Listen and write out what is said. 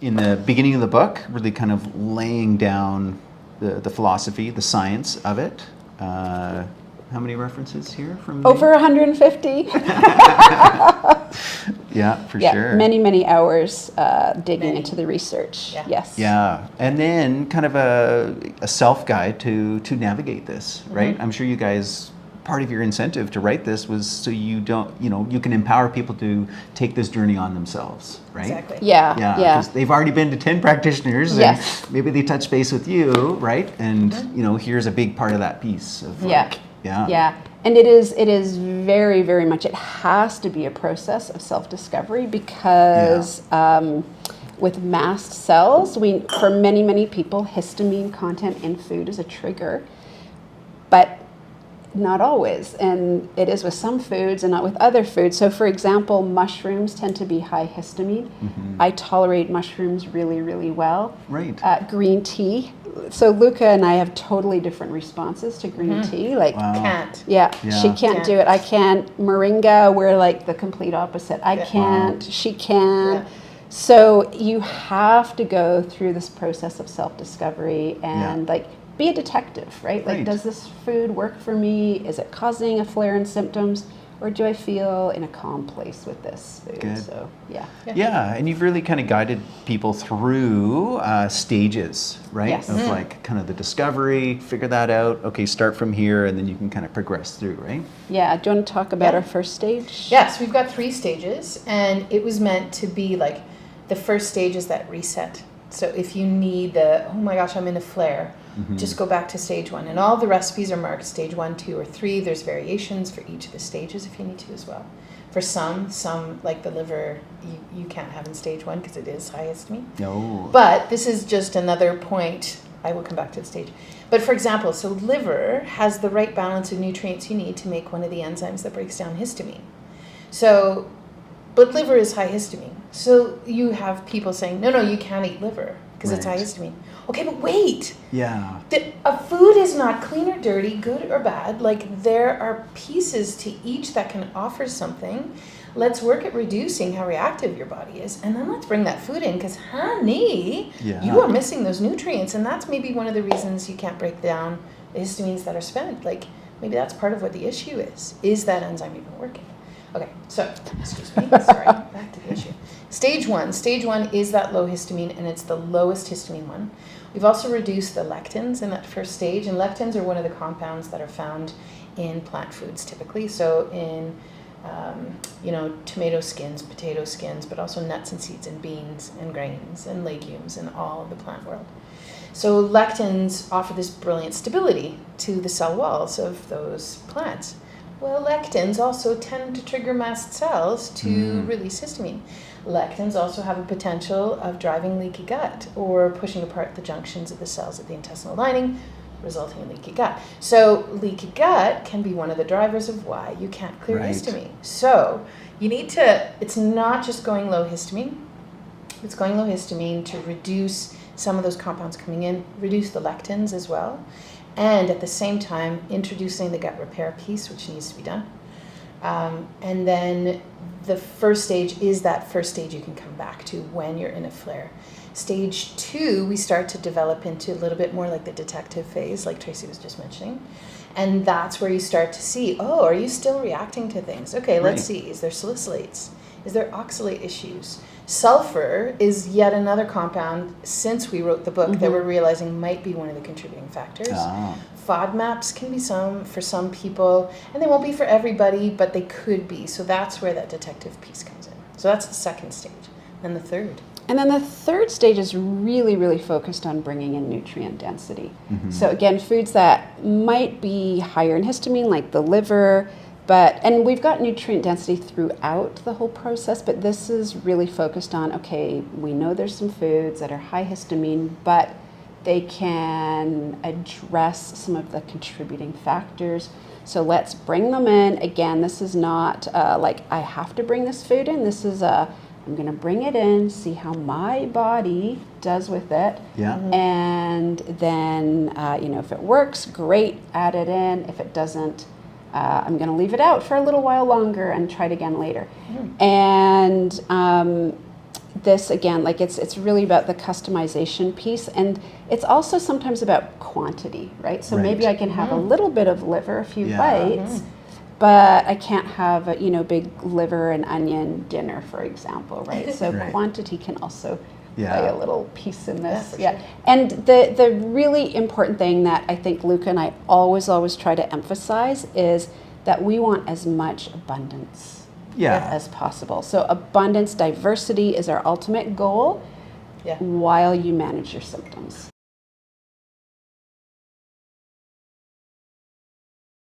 in the beginning of the book, really kind of laying down the philosophy, the science of it. How many references here from me? Over 150. Yeah, for Yeah, sure. many hours digging into the research. Yeah. Yes. Yeah, and then kind of a self-guide to navigate this, right? I'm sure you guys, part of your incentive to write this was so you don't, you can empower people to take this journey on themselves, right? Exactly. Yeah. Because they've already been to 10 practitioners, Yes. and maybe they touch base with you, right? And here's a big part of that piece of Yeah. And it is very, very much, it has to be a process of self-discovery because with mast cells, for many people, histamine content in food is a trigger, but not always. And it is with some foods and not with other foods. So for example, mushrooms tend to be high histamine. I tolerate mushrooms really, really well. Right. Green tea. So Luca and I have totally different responses to green tea. Like, Can't. yeah, Yeah. she can't do it. I can't. Moringa, we're like the complete opposite. I can't. She can. Yeah. So you have to go through this process of self-discovery and like be a detective, right? Like, does this food work for me? Is it causing a flare in symptoms? Or do I feel in a calm place with this food? Good. So, Yeah, and you've really kind of guided people through stages, right? Yes. Of like kind of the discovery, figure that out. Okay, start from here, and then you can kind of progress through, right? Yeah. Do you want to talk about our first stage? Yes, we've got 3 stages, and it was meant to be like the first stage is that reset. So if you need oh my gosh, I'm in a flare, just go back to stage 1. And all the recipes are marked stage 1, 2, or 3. There's variations for each of the stages if you need to as well. For some like the liver, you can't have in stage 1 because it is high histamine. No. But this is just another point. I will come back to the stage. But for example, so liver has the right balance of nutrients you need to make one of the enzymes that breaks down histamine. So, but liver is high histamine. So you have people saying, no, you can't eat liver because it's high histamine. Okay, but wait. Yeah. A food is not clean or dirty, good or bad. Like, there are pieces to each that can offer something. Let's work at reducing how reactive your body is. And then let's bring that food in because, honey, you are missing those nutrients. And that's maybe one of the reasons you can't break down the histamines that are spent. Like, maybe that's part of what the issue is. Is that enzyme even working? Okay, so, excuse me, sorry, back to the issue. Stage 1 is that low histamine, and it's the lowest histamine one. We've also reduced the lectins in that first stage, and lectins are one of the compounds that are found in plant foods typically. So in, tomato skins, potato skins, but also nuts and seeds and beans and grains and legumes and all of the plant world. So lectins offer this brilliant stability to the cell walls of those plants. Well, lectins also tend to trigger mast cells to release histamine. Lectins also have a potential of driving leaky gut or pushing apart the junctions of the cells of the intestinal lining, resulting in leaky gut. So leaky gut can be one of the drivers of why you can't clear histamine. So you need to, it's not just going low histamine, it's going low histamine to reduce some of those compounds coming in, reduce the lectins as well. And at the same time, introducing the gut repair piece, which needs to be done. And then the first stage is that first stage you can come back to when you're in a flare. Stage 2, we start to develop into a little bit more like the detective phase, like Tracy was just mentioning. And that's where you start to see, are you still reacting to things? Okay, let's see. Is there salicylates? Is there oxalate issues? Sulfur is yet another compound since we wrote the book that we're realizing might be one of the contributing factors. FODMAPs can be for some people, and they won't be for everybody, but they could be. So that's where that detective piece comes in. So that's the second stage. And the third. And then the third stage is really, really focused on bringing in nutrient density. So again, foods that might be higher in histamine, like the liver, and we've got nutrient density throughout the whole process, but this is really focused on, okay, we know there's some foods that are high histamine, but they can address some of the contributing factors. So let's bring them in. Again, this is not like I have to bring this food in. This is I'm going to bring it in, see how my body does with it. And then, if it works, great, add it in. If it doesn't, I'm going to leave it out for a little while longer and try it again later. And this again, like it's really about the customization piece, and it's also sometimes about quantity, right? So maybe I can have a little bit of liver, a few bites, but I can't have a big liver and onion dinner, for example, right? So quantity can also play a little piece in this. Sure. And the really important thing that I think Luca and I always try to emphasize is that we want as much abundance as possible. So abundance, diversity is our ultimate goal while you manage your symptoms.